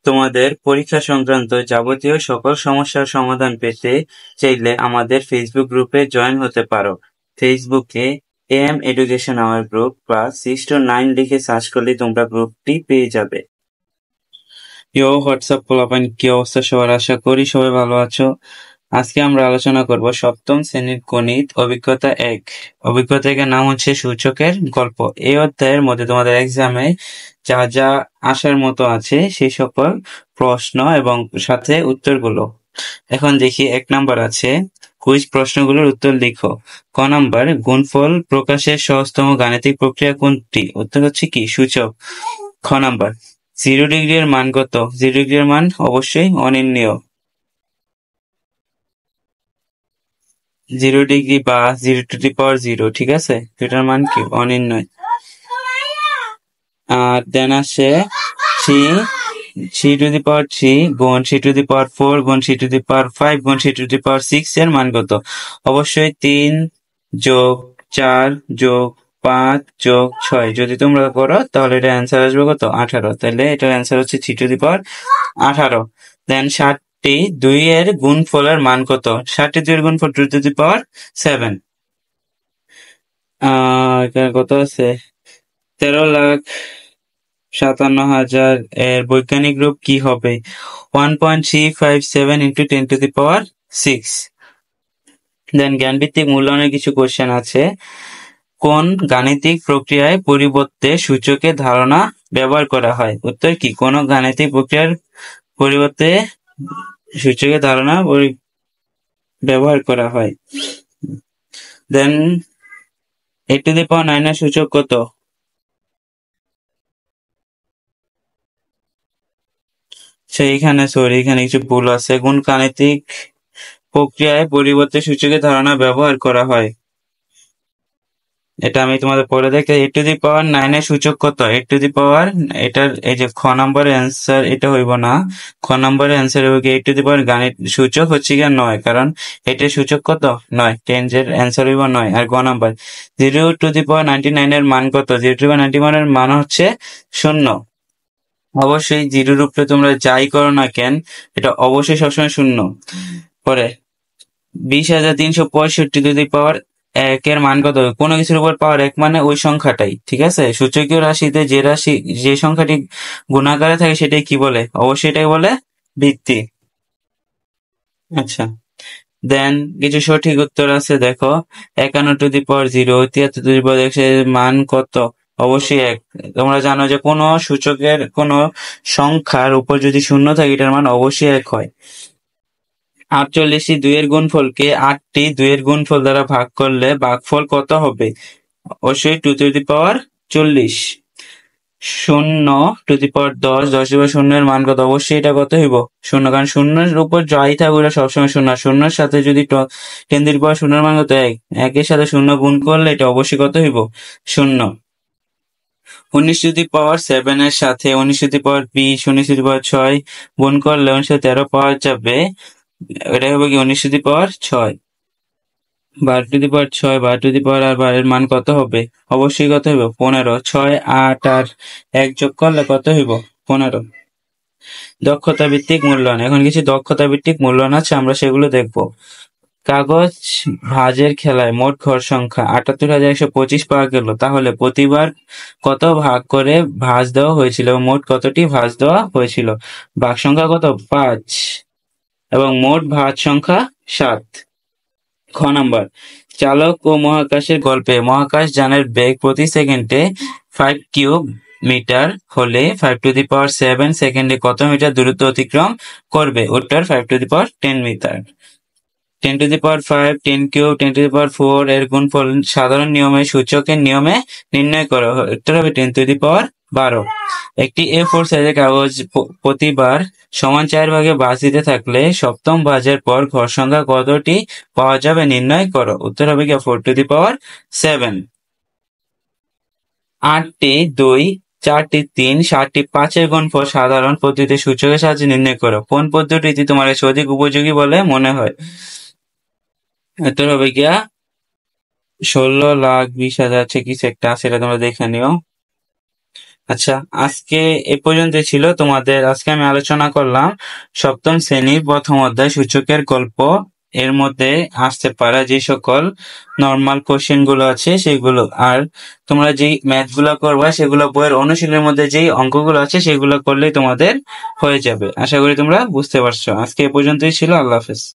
তোমাদের পরীক্ষা সংক্রান্ত যাবতীয় সকল সমস্যার সমাধান পেতে চাইলে আমাদের ফেসবুক গ্রুপে জয়েন হতে পারো। ফেসবুকে AM এডুকেশন আওয়ার গ্রুপ বা 6 to 9 লিখে সার্চ করলে তোমরা গ্রুপটি পেয়ে যাবে। হোয়াটসঅ্যাপ পোলাপাইন, কি অবস্থা সবার? আশা করি সবাই ভালো আছো। আজকে আমরা আলোচনা করব সপ্তম শ্রেণীর গণিত অভিজ্ঞতা 1। অভিজ্ঞতা 1 নাম হচ্ছে সূচকের গল্প। এই অধ্যায়ের মধ্যে তোমাদের এক্সামে যা যা আসার মতো আছে সেই সকল প্রশ্ন এবং সাথে উত্তরগুলো। এখন দেখি 1 নাম্বার আছে, কুইজ প্রশ্নগুলোর উত্তর লিখো। ক নাম্বার, গুণফল প্রকাশের সহজতম গাণিতিক প্রক্রিয়া কোনটি? উত্তর হচ্ছে কি? সূচক। খ নাম্বার, 0 ডিগ্রি এর মান কত? 0 ডিগ্রি এর মান অবশ্যই অনির্ণেয়। 0 ডিগ্রি বা 0 to the power 0, ঠিক আছে, এটার মান কি? অনির্ণয়। আর দেন আসে c to the power 3 গুণ c to the power 4 গুণ c to the power 5 গুণ c to the power 6 এর মান কত? অবশ্যই 3 যোগ 4 যোগ 5 যোগ 6 যদি তোমরা করো তাহলে এটা অ্যান্সার আসবে কত? 18। তাহলে এটার অ্যান্সার হচ্ছে 3 to the power 18। দেন 60 2 এর গুণফলের মান কত? 60 2 এর গুণফল 2 to the power 7। এখানে কত আছে? 13,57,000 এর বৈজ্ঞানিক রূপ কি হবে? 1.357 into 10 to the power 6। দেন জ্ঞানভিত্তিক মূল্যায়নের কিছু কোশ্চেন আছে। কোন গাণিতিক প্রক্রিয়ায় পরিবর্তে সূচকের ধারণা ব্যবহার করা হয়? উত্তর কি? কোন গাণিতিক প্রক্রিয়ার পরিবর্তে সূচকের ধারণা ব্যবহার করা হয়। দেন 8 to the power 9 এর সূচক কত? এখানে কিছু ভুল আছে। কোন গাণিতিক প্রক্রিয়ায় পরিবর্তে সূচকের ধারণা ব্যবহার করা হয়? এটা আমি তোমাদের পরে দেখে। 8 to the power 9 এর সূচক কত? 8 to the power, এটার এই যে খ নম্বরের অ্যান্সার এটা হইব না। খ নম্বরের অ্যান্সার হবে কি? 8 to the power গাণিত সূচক হচ্ছে কি 9, কারণ এটার সূচক কত? 9। 10 এর অ্যান্সার হইব 9। আর গ নাম্বার 0 to the power 99 এর মান কত? 0 to the power 91 এর মান হচ্ছে 0। অবশ্যই 0 এর উপরে তোমরা যাই করো না কেন, এটা অবশ্যই সবসময় 0। পরে 20,365 to the power 1 এর মান কত? কোনো কিছুর উপর পাওয়ার 1 মানে ওই সংখ্যাটাই, ঠিক আছে। সূচকীয় রাশিতে যে সংখ্যাটি গুণাকারে থাকে সেটাই কি বলে? অবশ্যই এটাই বলে ভিত্তি। আচ্ছা, দেন কিছু সঠিক উত্তর আছে, দেখো। 51 to the power 0, 73 to the power 1 এর মান কত? অবশ্যই 1। তোমরা জানো যে কোনো সূচকের কোনো সংখ্যার উপর যদি 0 থাকে এটার মান অবশ্যই 1 হয়। 48টি 2 এর গুণফলকে 8টি 2 এর গুণফল দ্বারা ভাগ করলে ভাগফল কত হবে? অবশ্যই 2 to the power 40। 0 to the power 10, 10 to the power 0 এর মান কত? অবশ্যই এটা কত হইব? 0, কারণ 0 এর উপর যাই থাকুক এটা সবসময় 0। 0 এর সাথে যদি 10 to the power 0 এর মান কত? 1। 1 এর সাথে 0 গুণ করলে এটা অবশ্যই কত হইব? 0। 19 to the power 7 এর সাথে 19 to the power 20, 19 to the power 6 গুণ করলে 1913 পাওয়া যাবে। এটা হবে কি? 19 to the power 6। 12 to the power 6, 12 to the power আর 12 এর মান কত হবে? অবশ্যই কত হইব? 15। 6, 8 আর 1 যোগ করলে কত হইব? 15। দক্ষতা ভিত্তিক মূল্যায়ন। এখন কিছু দক্ষতা ভিত্তিক মূল্যায়ন আছে, আমরা সেগুলো দেখব। কাগজ ভাঁজের খেলায় মোট ঘর সংখ্যা 78,125 পাওয়া গেল, তাহলে প্রতিবার কত ভাগ করে ভাঁজ দেওয়া হয়েছিল এবং মোট কতটি ভাঁজ দেওয়া হয়েছিল? ভাগ সংখ্যা কত? 5 এবং মোট ভাঁজ সংখ্যা 7। খ নাম্বার, চালক ও মহাকাশের গল্পে মহাকাশযানের বেগ প্রতি সেকেন্ডে 5 কিউব মিটার হলে 5 to the power 7 সেকেন্ডে কত মিটার দূরত্ব অতিক্রম করবে? উত্তর 5 to the power 10 metre. 10 to the power 5, 10 cube, 10 to the power 4 এর গুণফল সাধারণ নিয়মে সূচকের নিয়মে নির্ণয় করা হয়। উত্তর হবে 10 to the power 12। একটি A4 সাইজের কাগজ প্রতিবার সমান 4 ভাগে ভাঁজ দিতে থাকলে সপ্তম ভাঁজের পর ঘর সংখ্যা কতটি পাওয়া যাবে নির্ণয় করো। উত্তর হবে কি? 4 to the power 7। 8টি 2, 4টি 3, 7টি 5 এর গুণফল সাধারণ পদ্ধতিতে সূচকের সাহায্যে নির্ণয় করো। কোন পদ্ধতিটি তোমার কাছে অধিক উপযোগী বলে মনে হয়? উত্তর হবে গিয়া 16,20,000 কিছু একটা, সেটা তোমরা দেখে নিও। আচ্ছা, আজকে এ পর্যন্ত ছিল তোমাদের। আজকে আমি আলোচনা করলাম সপ্তম শ্রেণীর প্রথম অধ্যায় সূচকের গল্প। এর মধ্যে আসতে পারা যে সকল নর্মাল কোশ্চেন গুলো আছে সেগুলো, আর তোমরা যেই ম্যাথ গুলো করবা সেগুলো বইয়ের অনুশীলনের মধ্যে যেই অঙ্কগুলো আছে সেগুলো করলেই তোমাদের হয়ে যাবে। আশা করি তোমরা বুঝতে পারছো। আজকে এ পর্যন্তই ছিল। আল্লাহ হাফেজ।